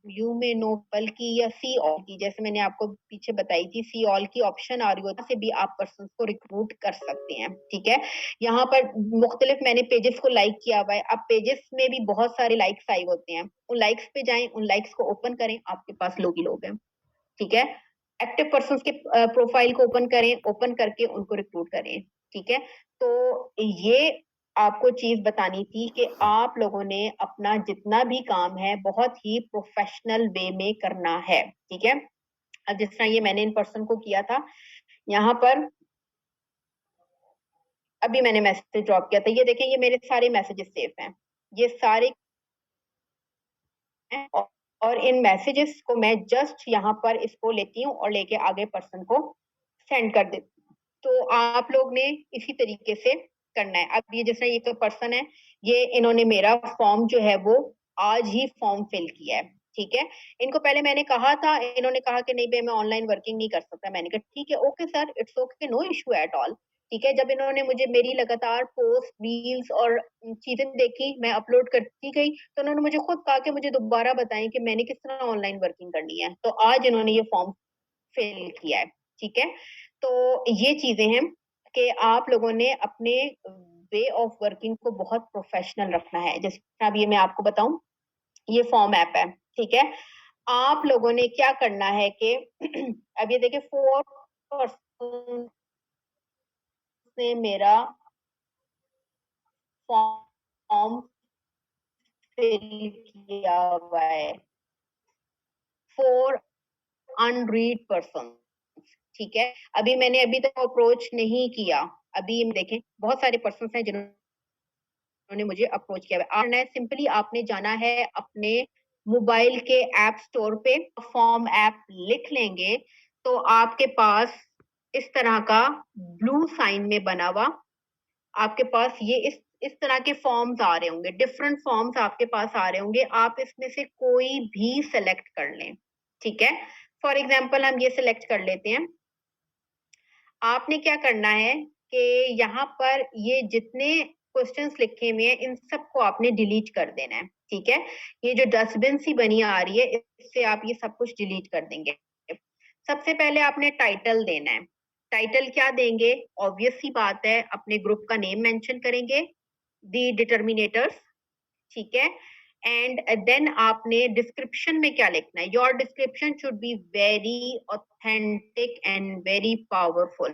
यू में नो बल्कि या सी ऑल की, जैसे मैंने आपको पीछे बताई थी सी ऑल की ऑप्शन आ रही होती है, से भी आप पर्सन को रिक्रूट कर सकते हैं। ठीक है, यहाँ पर मुख्तलिफ मैंने पेजेस को लाइक किया हुआ है। अब पेजेस में भी बहुत सारे लाइक्स आए होते हैं, उन लाइक्स पे जाएं, उन लाइक्स को ओपन करें, आपके पास लोग ही लोग हैं। ठीक है, एक्टिव पर्सन के प्रोफाइल को ओपन करें, ओपन करके उनको रिक्रूट करें। ठीक है, तो ये आपको चीज बतानी थी कि आप लोगों ने अपना जितना भी काम है बहुत ही प्रोफेशनल वे में करना है। ठीक है, अब जिस तरह ये मैंने इन पर्सन को किया था, यहाँ पर अभी मैंने मैसेज ड्रॉप किया था, ये देखें, ये मेरे सारे मैसेजेस सेफ हैं, ये सारे हैं, और इन मैसेजेस को मैं जस्ट यहाँ पर इसको लेती हूँ और लेके आगे पर्सन को सेंड कर देती हूँ। तो आप लोग ने इसी तरीके से करना है। अब ये जैसे ये तो पर्सन है, ये इन्होंने मेरा फॉर्म जो है वो आज ही फॉर्म फिल किया है। ठीक है, इनको पहले मैंने कहा था, इन्होंने कहा कि नहीं भाई मैं ऑनलाइन वर्किंग नहीं कर सकता। मैंने कहा ठीक है, okay sir, it's okay, no issue at all. ठीक है, जब इन्होंने मुझे मेरी लगातार पोस्ट, रील्स और चीजें देखी, मैं अपलोड करती गई, तो उन्होंने मुझे खुद कहा कि मुझे दोबारा बताएं कि मैंने किस तरह ऑनलाइन वर्किंग करनी है। तो आज इन्होंने ये फॉर्म फिल किया है। ठीक है, तो ये चीजें हैं कि आप लोगों ने अपने वे ऑफ वर्किंग को बहुत प्रोफेशनल रखना है। जैसे अब ये मैं आपको बताऊं, ये फॉर्म ऐप है। ठीक है, आप लोगों ने क्या करना है कि अब ये देखिए, 4 पर्सन ने मेरा फॉर्म फिल किया हुआ है, 4 अनरीड पर्सन। ठीक है, अभी तक अप्रोच नहीं किया। अभी देखें, बहुत सारे पर्सन हैं जिन्होंने मुझे अप्रोच किया है। और सिंपली आपने जाना है अपने मोबाइल के ऐप स्टोर पे, फॉर्म ऐप लिख लेंगे तो आपके पास इस तरह का ब्लू साइन में बना हुआ आपके पास ये इस तरह के फॉर्म्स आ रहे होंगे, डिफरेंट फॉर्म्स आपके पास आ रहे होंगे। आप इसमें से कोई भी सेलेक्ट कर लें। ठीक है, फॉर एग्जाम्पल हम ये सिलेक्ट कर लेते हैं। आपने क्या करना है कि यहाँ पर ये जितने क्वेश्चंस लिखे हुए हैं इन सबको आपने डिलीट कर देना है। ठीक है, ये जो डस्टबिन सी बनी आ रही है, इससे आप ये सब कुछ डिलीट कर देंगे। सबसे पहले आपने टाइटल देना है। टाइटल क्या देंगे? ऑब्वियस सी बात है, अपने ग्रुप का नेम मेंशन करेंगे, दी डिटर्मिनेटर्स। ठीक है, एंड देन आपने डिस्क्रिप्शन में क्या लिखना है? Your description should be very authentic and very powerful.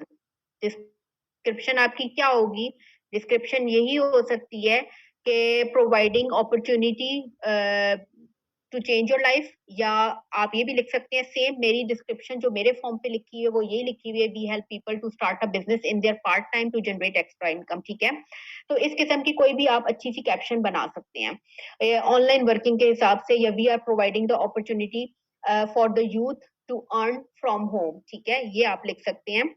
Description आपकी क्या होगी? डिस्क्रिप्शन यही हो सकती है कि providing opportunity to change your life, या आप ये भी लिख सकते हैं, सेम मेरी डिस्क्रिप्शन जो मेरे फॉर्म पे लिखी हुई है वो ये लिखी हुई है, we help people to start a business in their part time to generate extra income. ठीक है, तो इस किस्म की कोई भी आप अच्छी सी कैप्शन बना सकते हैं ऑनलाइन वर्किंग के हिसाब से, या we are providing the opportunity for the youth to earn from home. ठीक है, ये आप लिख सकते हैं।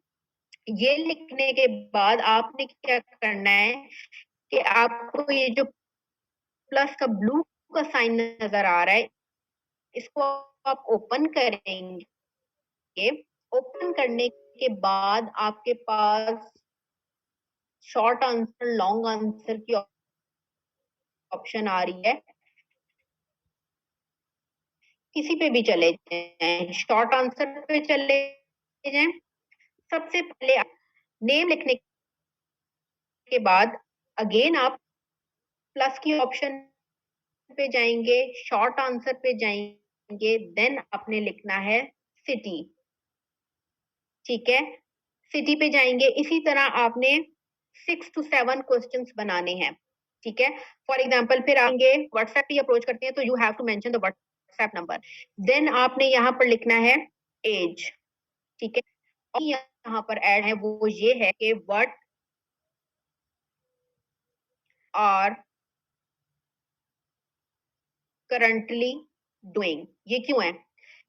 ये लिखने के बाद आपने क्या करना है कि आपको ये जो प्लस का ब्लू का साइन नजर आ रहा है, इसको आप ओपन करेंगे। ओपन करने के बाद आपके पास शॉर्ट आंसर, लॉन्ग आंसर की ऑप्शन आ रही है। किसी पे भी चले जाएं, शॉर्ट आंसर पे चले जाएं। सबसे पहले नेम लिखने के बाद अगेन आप प्लस की ऑप्शन पे जाएंगे, शॉर्ट आंसर पे जाएंगे, देन आपने लिखना है सिटी। ठीक है, सिटी पे जाएंगे। इसी तरह आपने 6 to 7 क्वेश्चंस बनाने हैं। ठीक है, फॉर एग्जाम्पल फिर आएंगे व्हाट्सएप पे अप्रोच करते हैं तो you have to mention the WhatsApp number. Then आपने यहाँ पर लिखना है एज। ठीक है, और यहाँ पर ऐड है वो ये है कि व्हाट आर करंटली डूइंग। ये क्यों है?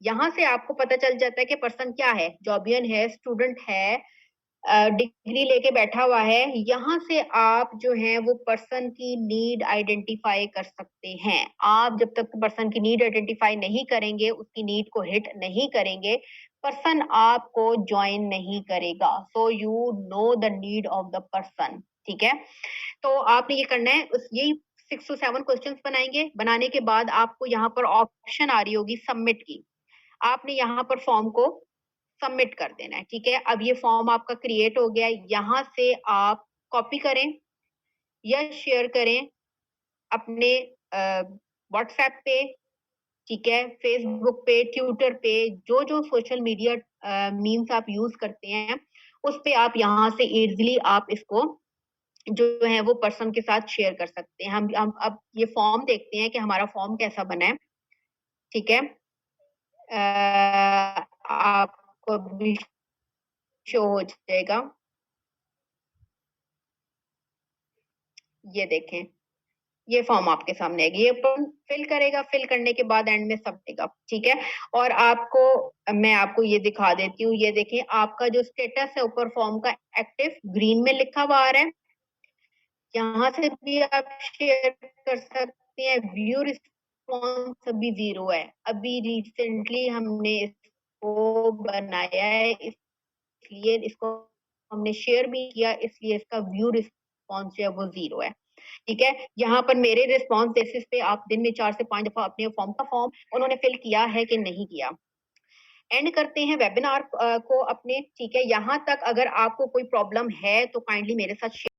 यहाँ से आपको पता चल जाता है कि पर्सन क्या है, जॉबियन है, स्टूडेंट है, डिग्री लेके बैठा हुआ है। यहाँ से आप जो है वो पर्सन की नीड आइडेंटिफाई कर सकते हैं। आप जब तक पर्सन की नीड आइडेंटिफाई नहीं करेंगे, उसकी नीड को हिट नहीं करेंगे, पर्सन आपको ज्वाइन नहीं करेगा। So you know the need of the person. ठीक है, तो आपने ये करना है, उस यही 6 to 7 क्वेश्चंस बनाएंगे। बनाने के बाद आपको यहाँ पर ऑप्शन आ रही होगी सबमिट की, आपने यहाँ पर फॉर्म को सबमिट कर देना है। ठीक है, अब ये फॉर्म आपका क्रिएट हो गया। यहाँ से आप कॉपी करें या शेयर करें अपने व्हाट्सएप पे, ठीक है, फेसबुक पे, ट्विटर पे, जो जो सोशल मीडिया मीम्स आप यूज़ करते हैं, उस पे आप यहाँ से ईज़िली आप इसको जो है वो पर्सन के साथ शेयर कर सकते हैं। हम अब ये फॉर्म देखते हैं कि हमारा फॉर्म कैसा बना है, ठीक है? आपको अभी शो हो जाएगा। ये देखें, ये फॉर्म आपके सामने आएगी, ये फॉर्म फिल करेगा, फिल करने के बाद एंड में सबमिट, ठीक है? और मैं आपको ये दिखा देती हूँ, ये देखिए आपका जो स्टेटस है ऊपर फॉर्म का एक्टिव ग्रीन में लिखा हुआ आ रहा है। यहाँ से भी आप शेयर कर सकते हैं, व्यू रिस्पॉन्स अभी 0 है, अभी रिसेंटली हमने इसको बनाया है, इसलिए इसको हमने शेयर भी किया, इसलिए इसका व्यू रिस्पॉन्स जो है वो 0 है। ठीक है, यहाँ पर मेरे रिस्पॉन्स बेसिस पे आप दिन में 4 से 5 दफा अपने फॉर्म उन्होंने फिल किया है कि नहीं किया। एंड करते हैं वेबिनार को अपने, ठीक है? यहाँ तक अगर आपको कोई प्रॉब्लम है तो काइंडली मेरे साथ शेयर